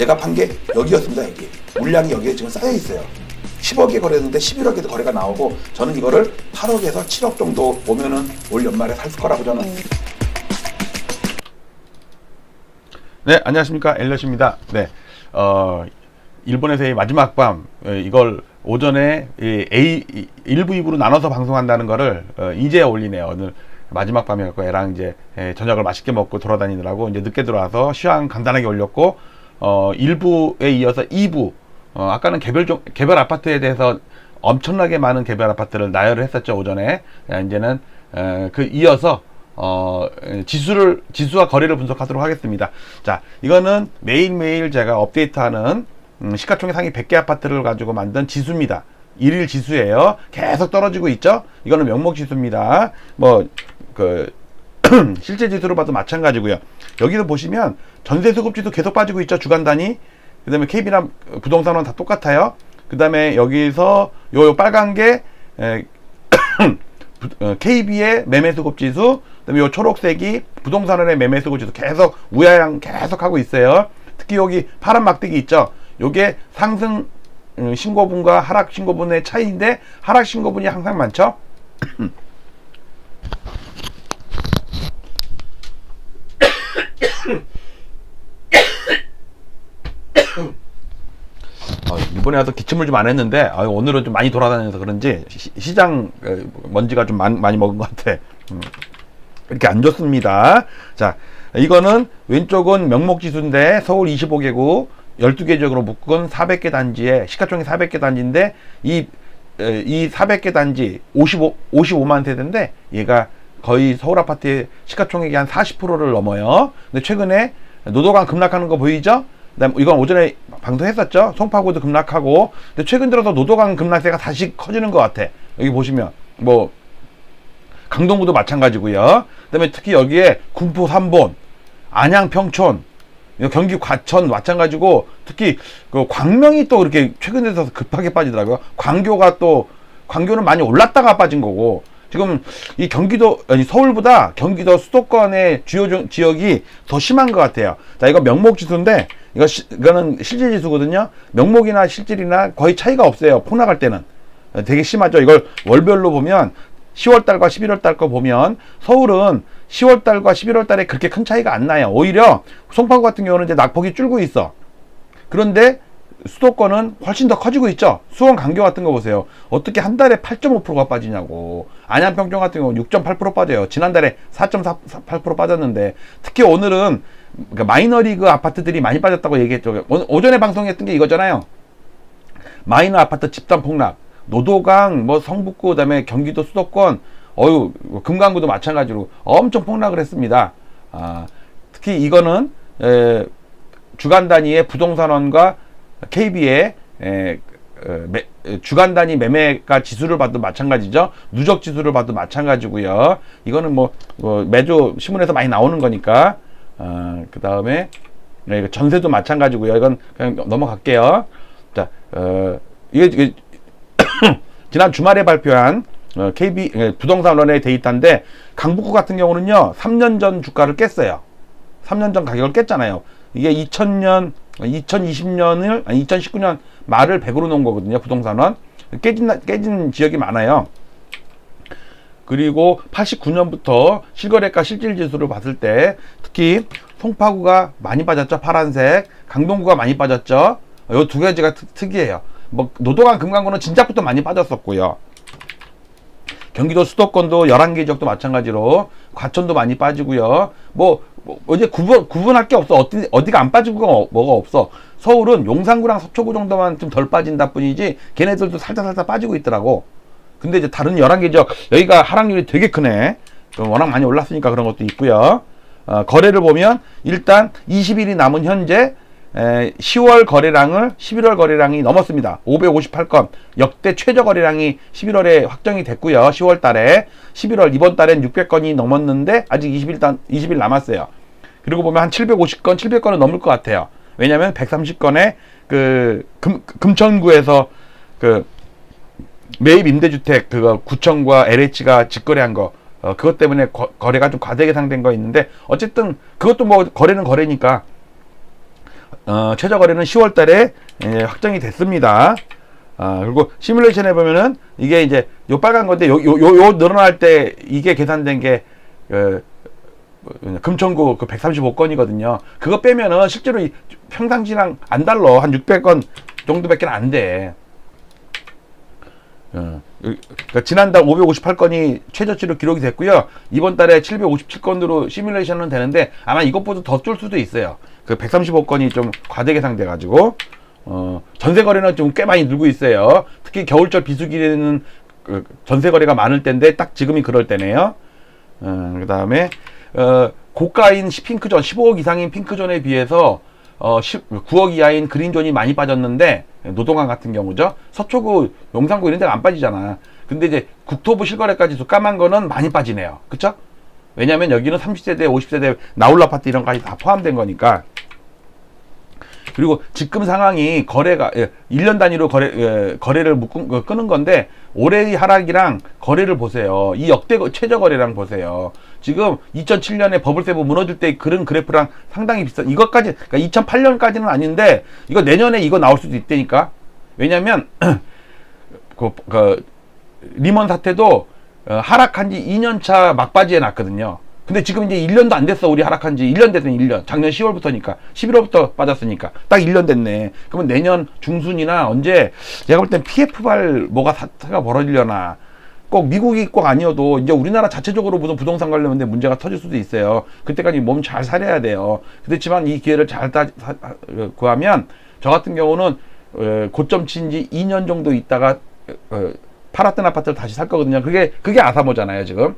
제가 판 게 여기였습니다. 여기 물량이 여기에 지금 쌓여 있어요. 10억에 거래했는데 11억에도 거래가 나오고, 저는 이거를 8억에서 7억 정도 오면은 올 연말에 살 거라고 저는. 네, 안녕하십니까, 엘럿입니다. 네, 일본에서의 마지막 밤, 이걸 오전에 일부 2부로 나눠서 방송한다는 거를 이제 올리네요. 오늘 마지막 밤이었고, 애랑 이제 저녁을 맛있게 먹고 돌아다니느라고 이제 늦게 들어와서 시황 간단하게 올렸고, 1부에 이어서 2부, 아까는 개별 아파트에 대해서 엄청나게 많은 개별 아파트를 나열을 했었죠, 오전에. 이제는 이어서 지수와 거래를 분석하도록 하겠습니다. 자, 이거는 매일매일 제가 업데이트하는 시가총액 상위 100개 아파트를 가지고 만든 지수입니다. 일일 지수예요. 계속 떨어지고 있죠. 이거는 명목 지수입니다. 실제 지수로 봐도 마찬가지고요. 여기서 보시면 전세 수급 지수 계속 빠지고 있죠. 주간 단위. 그 다음에 KB나 부동산은 다 똑같아요. 그 다음에 여기서 요 빨간 게 KB의 매매 수급 지수, 그다음에 요 초록색이 부동산원의 매매 수급 지수, 계속 우하향 계속 하고 있어요. 특히 여기 파란 막대기 있죠. 요게 상승 신고분과 하락 신고분의 차이인데, 하락 신고분이 항상 많죠. 이번에 와서 기침을 좀 안 했는데, 오늘은 좀 많이 돌아다녀서 그런지 시장 먼지가 좀 많이 먹은 것 같아. 이렇게 안 좋습니다. 자, 이거는 왼쪽은 명목지수인데 서울 25개구 12개 지역으로 묶은 400개 단지에 시가총액 400개 단지인데, 이 400개 단지 55만 세대인데, 얘가 거의 서울 아파트의 시가총액이 한 40%를 넘어요. 근데 최근에 노도강 급락하는 거 보이죠? 그다음 이건 오전에 방송했었죠. 송파구도 급락하고. 근데 최근 들어서 노도강 급락세가 다시 커지는 것 같아. 여기 보시면 강동구도 마찬가지고요. 그다음에 특히 여기에 군포 3본, 안양 평촌, 경기 과천 마찬가지고, 특히 그 광명이 또 이렇게 최근 들어서 급하게 빠지더라고요. 광교는 많이 올랐다가 빠진 거고, 지금 이 서울보다 경기도 수도권의 주요 지역이 더 심한 것 같아요. 자, 이거 명목지수인데, 이거는 실질지수거든요. 명목이나 실질이나 거의 차이가 없어요. 폭락할 때는. 되게 심하죠. 이걸 월별로 보면 10월달과 11월달 거 보면 서울은 10월달과 11월달에 그렇게 큰 차이가 안 나요. 오히려 송파구 같은 경우는 이제 낙폭이 줄고 있어. 그런데 수도권은 훨씬 더 커지고 있죠. 수원 강교 같은 거 보세요. 어떻게 한 달에 8.5%가 빠지냐고. 안양 평촌 같은 경우 6.8% 빠져요. 지난달에 4.8% 빠졌는데, 특히 오늘은 마이너리그 아파트들이 많이 빠졌다고 얘기했죠. 오전에 방송했던 게 이거잖아요. 마이너 아파트 집단 폭락, 노도강, 성북구, 그다음에 경기도 수도권, 금강구도 마찬가지로 엄청 폭락을 했습니다. 특히 이거는 주간 단위의 부동산원과 KB의 주간 단위 매매가 지수를 봐도 마찬가지죠. 누적 지수를 봐도 마찬가지고요. 이거는 매주 신문에서 많이 나오는 거니까. 그 다음에 전세도 마찬가지고요. 이건 그냥 넘어갈게요. 자, 이게 지난 주말에 발표한 KB 부동산원의 데이터인데, 강북구 같은 경우는요 3년 전 주가를 깼어요. 3년 전 가격을 깼잖아요. 이게 2019년 말을 100으로 놓은 거거든요. 부동산원 깨진 지역이 많아요. 그리고 89년부터 실거래가 실질지수를 봤을 때, 특히 송파구가 많이 빠졌죠. 파란색. 강동구가 많이 빠졌죠. 이 두 가지가 특이해요. 노도강 금강구는 진작부터 많이 빠졌었고요. 경기도 수도권도 11개 지역도 마찬가지로 과천도 많이 빠지고요. 이제 구분할 게 없어. 어디가 안 빠지고 뭐가 없어. 서울은 용산구랑 서초구 정도만 좀 덜 빠진다 뿐이지, 걔네들도 살짝 빠지고 있더라고. 근데 이제 다른 11개 지역, 여기가 하락률이 되게 크네. 워낙 많이 올랐으니까 그런 것도 있고요. 거래를 보면 일단 20일이 남은 현재 10월 거래량을 11월 거래량이 넘었습니다. 558건. 역대 최저 거래량이 11월에 확정이 됐고요. 10월 달에. 11월 이번 달엔 600건이 넘었는데 아직 20일 남았어요. 그리고 보면 한 750건, 700건은 넘을 것 같아요. 왜냐면 130건에 금천구에서 매입 임대주택 구청과 LH가 직거래한 거, 그것 때문에 거래가 좀 과대 계상된 거 있는데, 어쨌든 그것도 거래는 거래니까 최저 거래는 10월 달에 확정이 됐습니다. 그리고 시뮬레이션 해보면은 이게 이제 요 빨간 건데 요 늘어날 때 이게 계산된 게 금천구 그 135건이거든요. 그거 빼면은 실제로 평상시랑 안 달러. 한 600건 정도밖에 안 돼. 그러니까 지난달 558건이 최저치로 기록이 됐고요. 이번 달에 757건으로 시뮬레이션은 되는데 아마 이것보다 더 줄 수도 있어요. 그 135건이 좀 과대 계산돼 가지고 전세 거래는 좀 꽤 많이 늘고 있어요. 특히 겨울철 비수기에는 그 전세 거래가 많을 때인데 딱 지금이 그럴 때네요. 그다음에 고가인 핑크존 15억 이상인 핑크존에 비해서 9억 이하인 그린존이 많이 빠졌는데 노동강 같은 경우죠. 서초구, 용산구 이런 데가 안 빠지잖아. 근데 이제 국토부 실거래까지 까만 거는 많이 빠지네요. 그쵸? 왜냐면 여기는 30세대, 50세대 나홀 아파트 이런 거까지 다 포함된 거니까. 그리고 지금 상황이 거래가 1년 단위로 거래를 끄는 건데 올해의 하락이랑 거래를 보세요. 이 역대 최저 거래량 보세요. 지금 2007년에 버블세부 무너질 때 그런 그래프랑 상당히 비슷한 이것까지 그러니까 2008년까지는 아닌데 이거 내년에 이거 나올 수도 있다니까. 왜냐면 리먼 사태도 하락한 지 2년차 막바지에 났거든요. 근데 지금 이제 1년도 안 됐어. 우리 하락한 지 1년 됐더니 1년. 작년 10월부터니까. 11월부터 빠졌으니까. 딱 1년 됐네. 그러면 내년 중순이나 언제 제가 볼 땐 PF발 뭐가 사태가 벌어지려나. 꼭 미국이 꼭 아니어도 이제 우리나라 자체적으로 무슨 부동산 관련된 문제가 터질 수도 있어요. 그때까지 몸 잘 사려야 돼요. 그렇지만 이 기회를 잘 구하면 저 같은 경우는 고점 친 지 2년 정도 있다가 팔았던 아파트를 다시 살 거거든요. 그게 아사모잖아요, 지금.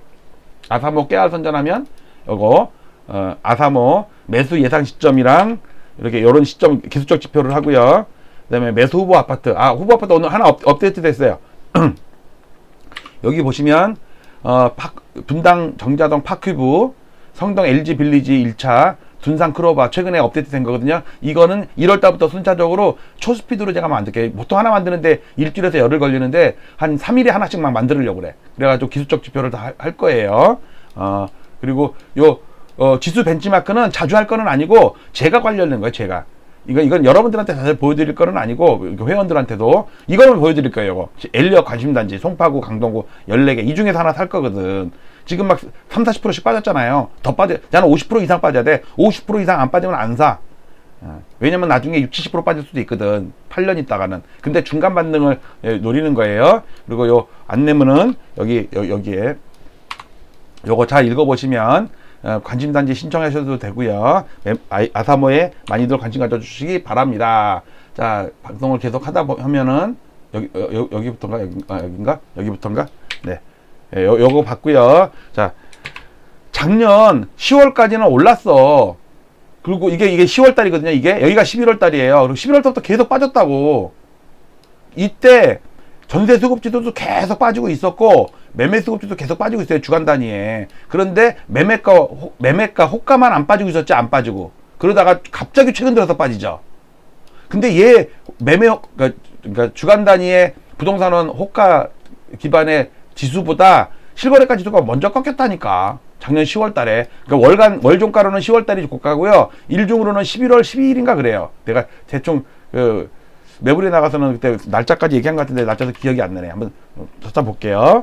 아사모 깨알 선전하면 요거 아사모 매수 예상 시점이랑 이렇게 요런 시점 기술적 지표를 하고요. 그다음에 매수 후보 아파트. 후보 아파트 오늘 하나 업데이트 됐어요. 여기 보시면 분당 정자동 파큐브, 성동 LG 빌리지 1차, 둔산 크로바 최근에 업데이트 된 거거든요. 이거는 1월 달부터 순차적으로 초스피드로 제가 만들게. 보통 하나 만드는데 일주일에서 열흘 걸리는데 한 3일에 하나씩 막 만들려고 그래. 그래가지고 기술적 지표를 다 할 거예요. 그리고 지수 벤치마크는 자주 할 거는 아니고 제가 관련된 거예요. 제가. 이건 여러분들한테 잘 보여드릴 거는 아니고 회원들한테도 이거는 보여드릴 거예요. 이거. 엘리어 관심단지 송파구 강동구 14개 이 중에서 하나 살 거거든. 지금 막 30-40%씩 빠졌잖아요. 더 빠져. 나는 50% 이상 빠져야 돼. 50% 이상 안 빠지면 안 사. 왜냐면 나중에 60-70% 빠질 수도 있거든. 8년 있다가는. 근데 중간 반등을 노리는 거예요. 그리고 요 안내문은 여기에 요거 잘 읽어보시면 관심단지 신청하셔도 되고요. 아사모에 많이들 관심 가져주시기 바랍니다. 자, 방송을 계속 하다 보면은 여기부터인가 여긴가 여기부터인가 네. 요거 봤고요. 자, 작년 10월까지는 올랐어. 그리고 이게 10월 달이거든요. 여기가 11월 달이에요. 그리고 11월 달부터 계속 빠졌다고. 이때 전세 수급 지수도 계속 빠지고 있었고 매매 수급 지수도 계속 빠지고 있어요. 주간 단위에. 그런데 매매가 호가만 안 빠지고 있었지 안 빠지고. 그러다가 갑자기 최근 들어서 빠지죠. 근데 얘 그러니까 주간 단위의 부동산은 호가 기반의 지수보다 실거래가 지수가 먼저 꺾였다니까. 작년 10월 달에. 그러니까 월종가로는 10월 달이 고가고요. 일종으로는 11월 12일인가 그래요. 내가 대충 매불에 나가서는 그때 날짜까지 얘기한 것 같은데 날짜도 기억이 안 나네. 한번 찾아볼게요.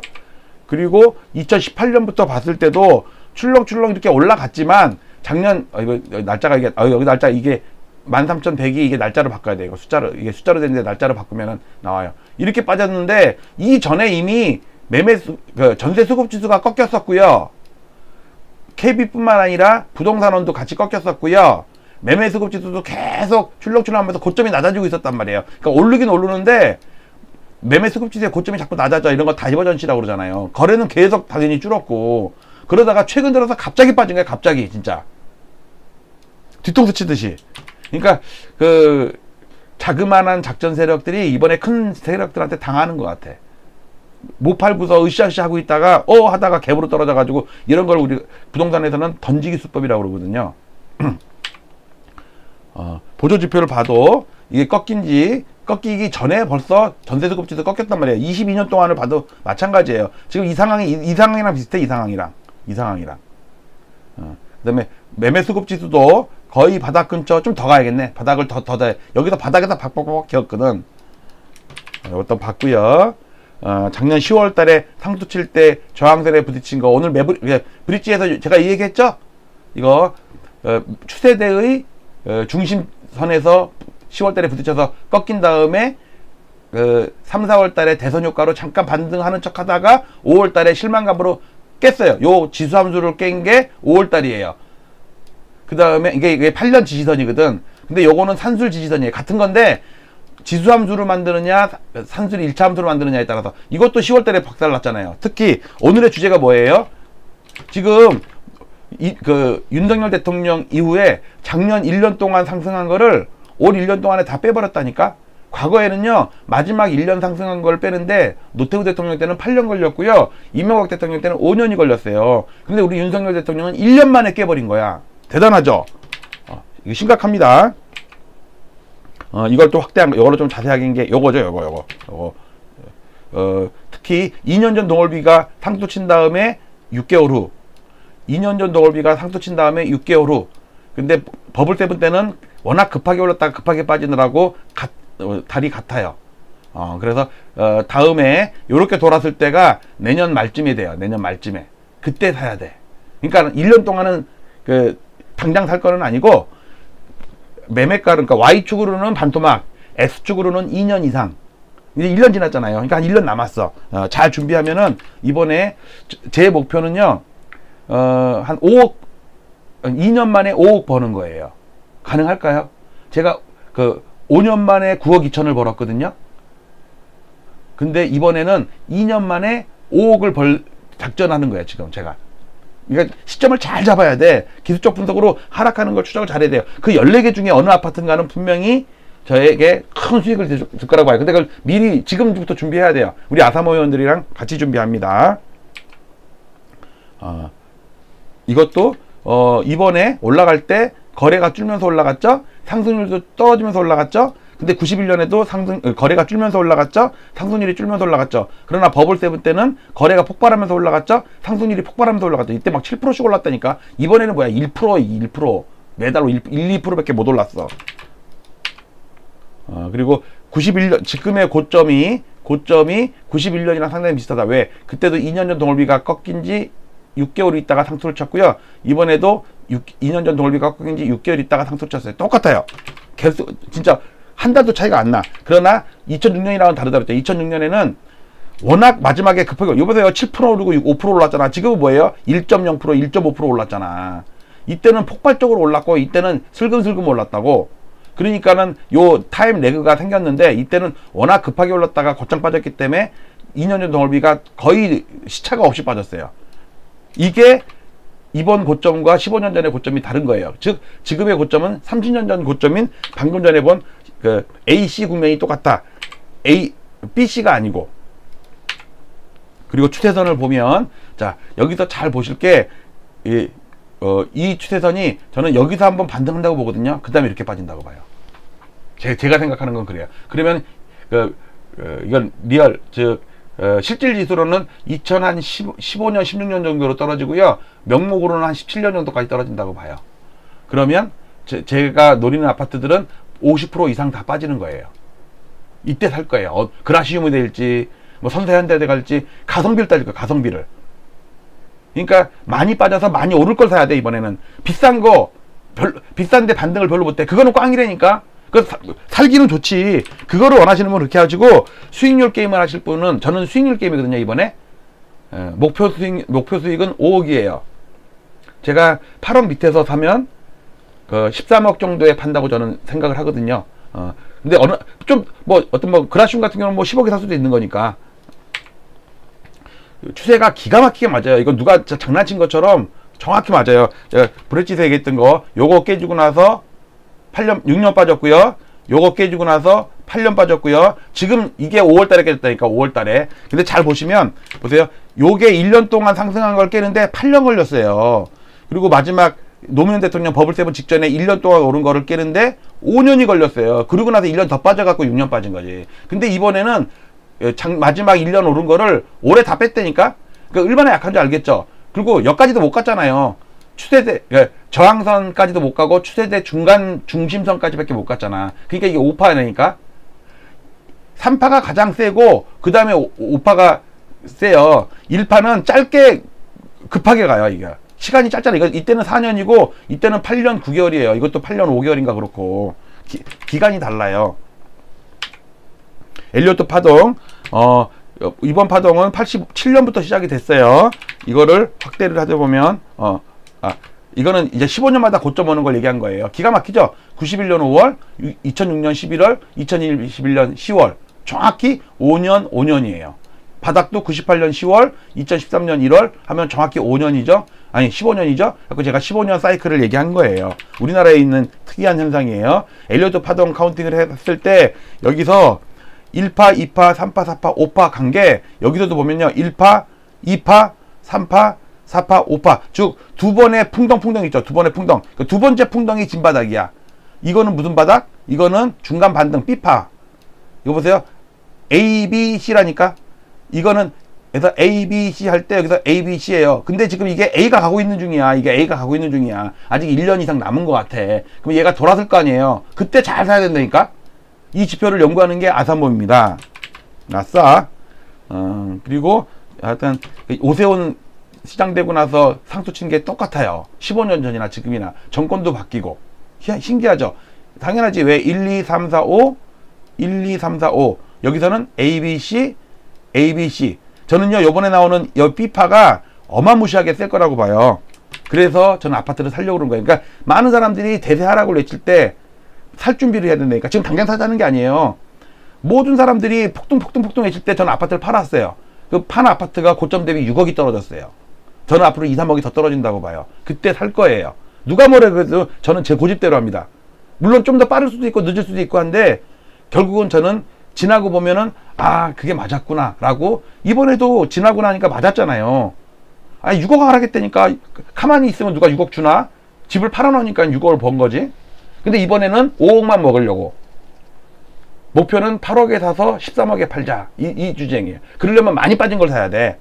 그리고 2018년부터 봤을 때도 출렁출렁 이렇게 올라갔지만 작년 이거 날짜가 여기 날짜 이게 13,100이 이게 날짜로 바꿔야 돼. 이거 숫자로 되는데 날짜로 바꾸면 나와요. 이렇게 빠졌는데 이 전에 이미 전세 수급 지수가 꺾였었고요. KB뿐만 아니라 부동산원도 같이 꺾였었고요. 매매 수급 지수도 계속 출렁출렁하면서 고점이 낮아지고 있었단 말이에요. 그러니까 오르긴 오르는데 매매 수급 지수의 고점이 자꾸 낮아져. 이런 거 다이버전시라고 그러잖아요. 거래는 계속 당연히 줄었고 그러다가 최근 들어서 갑자기 빠진 거예요. 갑자기 진짜 뒤통수 치듯이. 그러니까 자그마한 작전 세력들이 이번에 큰 세력들한테 당하는 것 같아. 못 팔고서 으쌰으쌰 하고 있다가 하다가 갭으로 떨어져 가지고 이런 걸 우리 부동산에서는 던지기 수법이라고 그러거든요. 보조 지표를 봐도 이게 꺾이기 전에 벌써 전세 수급 지수 꺾였단 말이에요. 22년 동안을 봐도 마찬가지예요. 지금 이 상황이랑 비슷해. 이 상황이랑. 그다음에 매매 수급 지수도 거의 바닥 근처 좀 더 가야겠네. 바닥을 더 여기서 바닥에서 박박박 기었거든. 이것도 봤고요. 작년 10월 달에 상투 칠 때 저항선에 부딪힌 거 오늘 브릿지에서 제가 이 얘기했죠? 이거 추세대의 중심선에서 10월 달에 부딪혀서 꺾인 다음에 3, 4월 달에 대선 효과로 잠깐 반등하는 척 하다가 5월 달에 실망감으로 깼어요. 요 지수 함수를 깬 게 5월 달이에요. 그 다음에 이게 8년 지지선이거든. 근데 요거는 산술 지지선이에요. 같은 건데 지수 함수를 만드느냐 산술 1차 함수를 만드느냐에 따라서 이것도 10월 달에 박살났잖아요. 특히 오늘의 주제가 뭐예요? 지금 윤석열 대통령 이후에 작년 1년 동안 상승한 거를 올 1년 동안에 다 빼버렸다니까. 과거에는요 마지막 1년 상승한 걸 빼는데 노태우 대통령 때는 8년 걸렸고요, 이명박 대통령 때는 5년이 걸렸어요. 근데 우리 윤석열 대통령은 1년 만에 깨버린 거야. 대단하죠? 이거 심각합니다. 이걸 또 확대한 거, 이걸로 좀 자세하게 한 게 요거죠. 요거. 특히 2년 전 동월비가 상투 친 다음에 6개월 후, 2년 전 동월비가 상투 친 다음에 6개월 후. 근데 버블 세븐 때는 워낙 급하게 올랐다가 급하게 빠지느라고 달이 같아요. 그래서 다음에 요렇게 돌았을 때가 내년 말쯤이 돼요. 내년 말쯤에. 그때 사야 돼. 그러니까 1년 동안은 당장 살 거는 아니고 매매가, 그러니까 Y축으로는 반토막, X축으로는 2년 이상. 이제 1년 지났잖아요. 그러니까 한 1년 남았어. 잘 준비하면은 이번에 제 목표는요, 한 5억, 2년 만에 5억 버는 거예요. 가능할까요? 제가 5년 만에 9억 2천을 벌었거든요. 근데 이번에는 2년 만에 5억을 벌 작전하는 거예요, 지금 제가. 그러니까 시점을 잘 잡아야 돼. 기술적 분석으로 하락하는 걸 추적을 잘해야 돼요. 그 14개 중에 어느 아파트인가는 분명히 저에게 큰 수익을 줄 거라고 봐요. 근데 그걸 미리 지금부터 준비해야 돼요. 우리 아사모 회원들이랑 같이 준비합니다. 이것도 이번에 올라갈 때 거래가 줄면서 올라갔죠. 상승률도 떨어지면서 올라갔죠. 근데 91년에도 거래가 줄면서 올라갔죠. 상승률이 줄면서 올라갔죠. 그러나 버블 세븐 때는 거래가 폭발하면서 올라갔죠. 상승률이 폭발하면서 올라갔죠. 이때 막 7%씩 올랐다니까. 이번에는 뭐야? 1%, 매달 1, 2%밖에 못 올랐어. 그리고 91년 지금의 고점이 91년이랑 상당히 비슷하다. 왜? 그때도 2년 전 동월비가 꺾인 지 6개월 있다가 상투를 쳤고요. 이번에도 2년 전 동월비가 꺾인 지 6개월 있다가 상투를 쳤어요. 똑같아요. 계속 진짜 한 달도 차이가 안 나. 그러나 2006년이랑은 다르다 그랬죠. 2006년에는 워낙 마지막에 급하게, 이번에요 7% 오르고 5% 올랐잖아. 지금은 뭐예요? 1.0%, 1.5% 올랐잖아. 이때는 폭발적으로 올랐고 이때는 슬금슬금 올랐다고. 그러니까는 요 타임 레그가 생겼는데 이때는 워낙 급하게 올랐다가 곧장 빠졌기 때문에 2년 전 동월비가 거의 시차가 없이 빠졌어요. 이게 이번 고점과 15년 전의 고점이 다른 거예요. 즉 지금의 고점은 30년 전 고점인 방금 전에 본 AC 국면이 똑같다. BC가 아니고. 그리고 추세선을 보면, 자 여기서 잘 보실 게 이 추세선이 저는 여기서 한번 반등한다고 보거든요. 그 다음에 이렇게 빠진다고 봐요. 제가 생각하는 건 그래요. 그러면 이건 리얼, 즉 실질 지수로는 2015년 16년 정도로 떨어지고요, 명목으로는 한 17년 정도까지 떨어진다고 봐요. 그러면 제가 노리는 아파트들은 50% 이상 다 빠지는 거예요. 이때 살 거예요. 그라시움이 될지 뭐 선세현대에 갈지 가성비를 따질 거예요. 가성비를. 그러니까 많이 빠져서 많이 오를 걸 사야 돼. 이번에는 비싼 거 비싼데 반등을 별로 못해. 그거는 꽝이라니까. 살기는 좋지. 그거를 원하시는 분은 그렇게 하시고, 수익률 게임을 하실 분은, 저는 수익률 게임이거든요. 이번에 목표 수익은 5억이에요. 제가 8억 밑에서 사면 13억 정도에 판다고 저는 생각을 하거든요. 근데 어떤 그라시움 같은 경우는 10억에 살 수도 있는 거니까. 추세가 기가 막히게 맞아요. 이건 누가 장난친 것처럼 정확히 맞아요. 제가 브릿지에서 얘기했던 거, 요거 깨지고 나서 6년 빠졌고요. 요거 깨지고 나서 8년 빠졌고요. 지금 이게 5월 달에 깨졌다니까, 5월 달에. 근데 잘 보시면, 보세요. 요게 1년 동안 상승한 걸 깨는데 8년 걸렸어요. 그리고 마지막 노무현 대통령 버블세븐 직전에 1년 동안 오른 거를 깨는데 5년이 걸렸어요. 그리고 나서 1년 더 빠져갖고 6년 빠진 거지. 근데 이번에는 마지막 1년 오른 거를 올해 다 뺐다니까? 그러니까 얼마나 약한 줄 알겠죠? 그리고 여기까지도 못 갔잖아요. 추세대, 저항선까지도 못 가고 추세대 중간 중심선까지밖에 못 갔잖아. 그러니까 이게 5파니까 3파가 가장 세고 그 다음에 5파가 세요. 1파는 짧게 급하게 가요. 이게 시간이 짧잖아. 이때는 4년이고 이때는 8년 9개월이에요. 이것도 8년 5개월인가 그렇고 기간이 달라요. 엘리어트 파동, 이번 파동은 87년부터 시작이 됐어요. 이거를 확대를 하다 보면, 이거는 이제 15년마다 고점 오는 걸 얘기한 거예요. 기가 막히죠? 91년 5월, 2006년 11월, 2021년 10월. 정확히 5년이에요. 바닥도 98년 10월, 2013년 1월 하면 정확히 5년이죠? 아니, 15년이죠? 그래서 제가 15년 사이클을 얘기한 거예요. 우리나라에 있는 특이한 현상이에요. 엘리어트 파동 카운팅을 했을 때, 여기서 1파, 2파, 3파, 4파, 5파 간 게, 여기서도 보면요. 1파, 2파, 3파, 4파, 5파. 즉, 두 번의 풍덩 있죠. 두 번의 풍덩. 그 두 번째 풍덩이 진바닥이야. 이거는 무슨 바닥? 이거는 중간 반등 B파. 이거 보세요. A, B, C라니까. 이거는 그래서 A, B, C 할 때 여기서 A, B, C예요. 근데 지금 이게 A가 가고 있는 중이야. 이게 A가 가고 있는 중이야. 아직 1년 이상 남은 것 같아. 그럼 얘가 돌아설 거 아니에요. 그때 잘 사야 된다니까. 이 지표를 연구하는 게 아산모입니다. 아싸. 그리고 하여튼 오세훈 시장되고 나서 상투 친 게 똑같아요. 15년 전이나 지금이나 정권도 바뀌고 신기하죠. 당연하지. 왜 1, 2, 3, 4, 5 1, 2, 3, 4, 5 여기서는 A, B, C A, B, C. 저는요 요번에 나오는 이 B파가 어마무시하게 셀 거라고 봐요. 그래서 저는 아파트를 살려고 그런 거예요. 그러니까 많은 사람들이 대세 하락을 외칠 때 살 준비를 해야 된다니까. 지금 당장 사자는 게 아니에요. 모든 사람들이 폭등 외칠 때 저는 아파트를 팔았어요. 그 판 아파트가 고점 대비 6억이 떨어졌어요. 저는 앞으로 2, 3억이 더 떨어진다고 봐요. 그때 살 거예요. 누가 뭐래 그래도 저는 제 고집대로 합니다. 물론 좀 더 빠를 수도 있고 늦을 수도 있고 한데 결국은 저는 지나고 보면은 그게 맞았구나 라고. 이번에도 지나고 나니까 맞았잖아요. 6억 하락했다니까. 가만히 있으면 누가 6억 주나? 집을 팔아놓으니까 6억을 번 거지. 근데 이번에는 5억만 먹으려고. 목표는 8억에 사서 13억에 팔자. 이 주쟁이에요. 그러려면 많이 빠진 걸 사야 돼.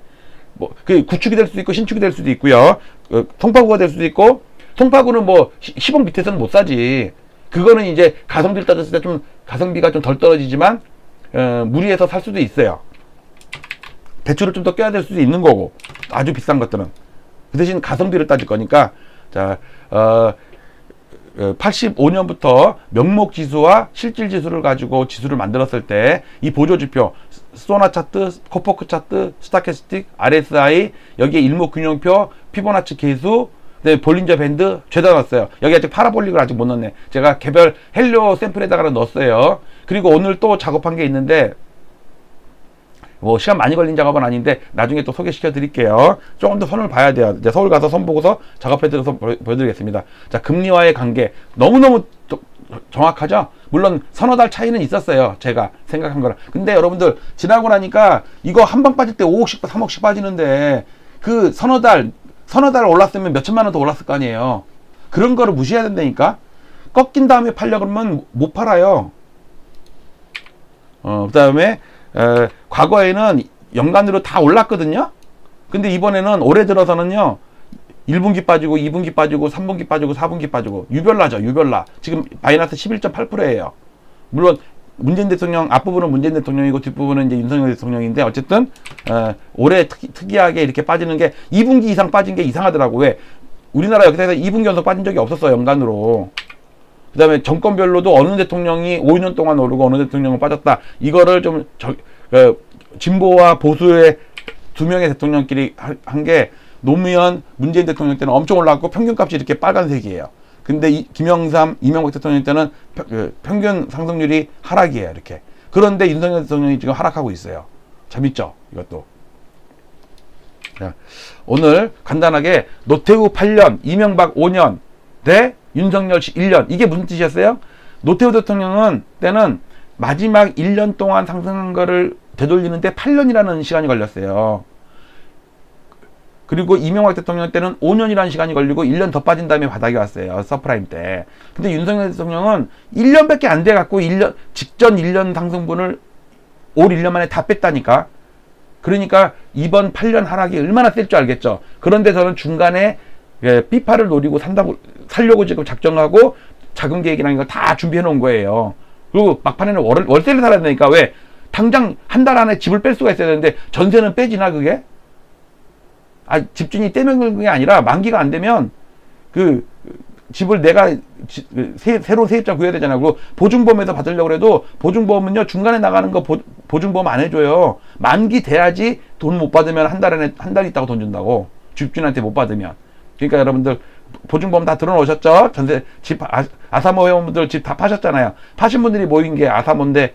그 구축이 될 수도 있고 신축이 될 수도 있고요. 송파구가 될 수도 있고. 송파구는 10억 밑에서는 못 사지. 그거는 이제 가성비를 따졌을 때 좀 가성비가 좀 덜 떨어지지만 무리해서 살 수도 있어요. 대출을 좀 더 껴야 될 수도 있는 거고. 아주 비싼 것들은. 그 대신 가성비를 따질 거니까. 자, 85년부터 명목 지수와 실질 지수를 가지고 지수를 만들었을 때 이 보조 지표 소나 차트, 코포크 차트, 스타캐스틱, RSI 여기에 일목균형표, 피보나치 계수, 볼린저 밴드 죄다 넣었어요. 여기 아직 파라볼릭을 아직 못 넣었네. 제가 개별 헬리오 샘플에다가 넣었어요. 그리고 오늘 또 작업한 게 있는데 시간 많이 걸린 작업은 아닌데 나중에 또 소개시켜 드릴게요. 조금 더 선을 봐야 돼요. 이제 서울 가서 선 보고서 작업해 드려서 보여드리겠습니다. 자, 금리와의 관계 너무너무 정확하죠? 물론 서너 달 차이는 있었어요. 제가 생각한 거랑. 근데 여러분들 지나고 나니까 이거 한 방 빠질 때 5억씩 3억씩 빠지는데 그 서너 달 올랐으면 몇 천만 원 더 올랐을 거 아니에요. 그런 거를 무시해야 된다니까. 꺾인 다음에 팔려 그러면 못 팔아요. 그 다음에 과거에는 연간으로 다 올랐거든요. 근데 이번에는 올해 들어서는요 1분기 빠지고 2분기 빠지고 3분기 빠지고 4분기 빠지고 유별나죠. 유별나. 지금 마이너스 11.8%예요. 물론 문재인 대통령 앞부분은 문재인 대통령이고 뒷부분은 이제 윤석열 대통령인데 어쨌든 올해 특이하게 이렇게 빠지는 게 2분기 이상 빠진 게 이상하더라고. 왜? 우리나라 역사에서 2분기 연속 빠진 적이 없었어요. 연간으로. 그 다음에 정권별로도 어느 대통령이 5년 동안 오르고 어느 대통령은 빠졌다. 이거를 좀 진보와 보수의 두 명의 대통령끼리 한 게 노무현, 문재인 대통령 때는 엄청 올라갔고 평균값이 이렇게 빨간색이에요. 근데 김영삼, 이명박 대통령 때는 평균 상승률이 하락이에요. 이렇게. 그런데 윤석열 대통령이 지금 하락하고 있어요. 재밌죠? 이것도. 자, 오늘 간단하게 노태우 8년, 이명박 5년 대 윤석열 1년. 이게 무슨 뜻이었어요? 노태우 대통령은 때는 마지막 1년 동안 상승한 거를 되돌리는데 8년이라는 시간이 걸렸어요. 그리고 이명박 대통령 때는 5년이라는 시간이 걸리고 1년 더 빠진 다음에 바닥에 왔어요. 서프라임 때. 근데 윤석열 대통령은 1년밖에 안 돼 갖고 직전 1년 상승분을 올 1년 만에 다 뺐다니까. 그러니까 이번 8년 하락이 얼마나 셀 줄 알겠죠. 그런데 저는 중간에 예, B파를 노리고 살려고 지금 작정하고 자금 계획이라는 걸 다 준비해 놓은 거예요. 그리고 막판에는 월세를 살아야 되니까 왜 당장 한 달 안에 집을 뺄 수가 있어야 되는데 전세는 빼지나 그게? 집주인이 떼는 게 아니라 만기가 안 되면 그 집을 내가 새로 세입자 구해야 되잖아요. 그리고 보증보험에서 받으려고 해도 보증보험은요 중간에 나가는 거 보증보험 안 해줘요. 만기 돼야지 돈 못 받으면 한 달 있다고 돈 준다고. 집주인한테 못 받으면. 그러니까 여러분들 보증보험 다 들어놓으셨죠? 전세 집 아사모 회원분들 집 다 파셨잖아요. 파신 분들이 모인 게 아사모인데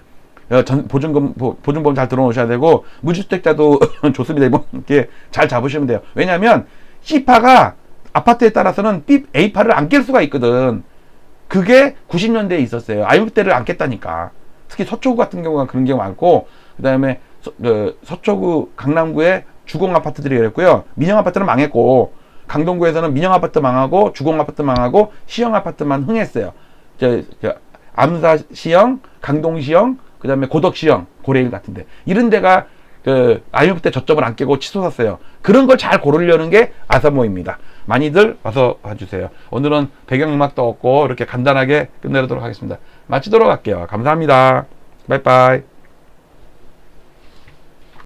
보증보험 잘 들어놓으셔야 되고 무주택자도 좋습니다. 이렇게 잘 잡으시면 돼요. 왜냐하면 C파가 아파트에 따라서는 A파를 안 깰 수가 있거든. 그게 90년대에 있었어요. IMF 때를 안 깼다니까. 특히 서초구 같은 경우가 그런 경우 많고 그 다음에 서초구 강남구에 주공 아파트들이 그랬고요. 민영 아파트는 망했고 강동구에서는 민영 아파트 망하고 주공 아파트 망하고 시형 아파트만 흥했어요. 암사시형, 강동시형, 그 다음에 고덕시형, 고레일 같은데 이런 데가 그 IMF 때 저점을 안 깨고 치솟았어요. 그런 걸 잘 고르려는 게 아사모입니다. 많이들 와서 봐주세요. 오늘은 배경음악도 없고 이렇게 간단하게 끝내도록 하겠습니다. 마치도록 할게요. 감사합니다. 바이바이.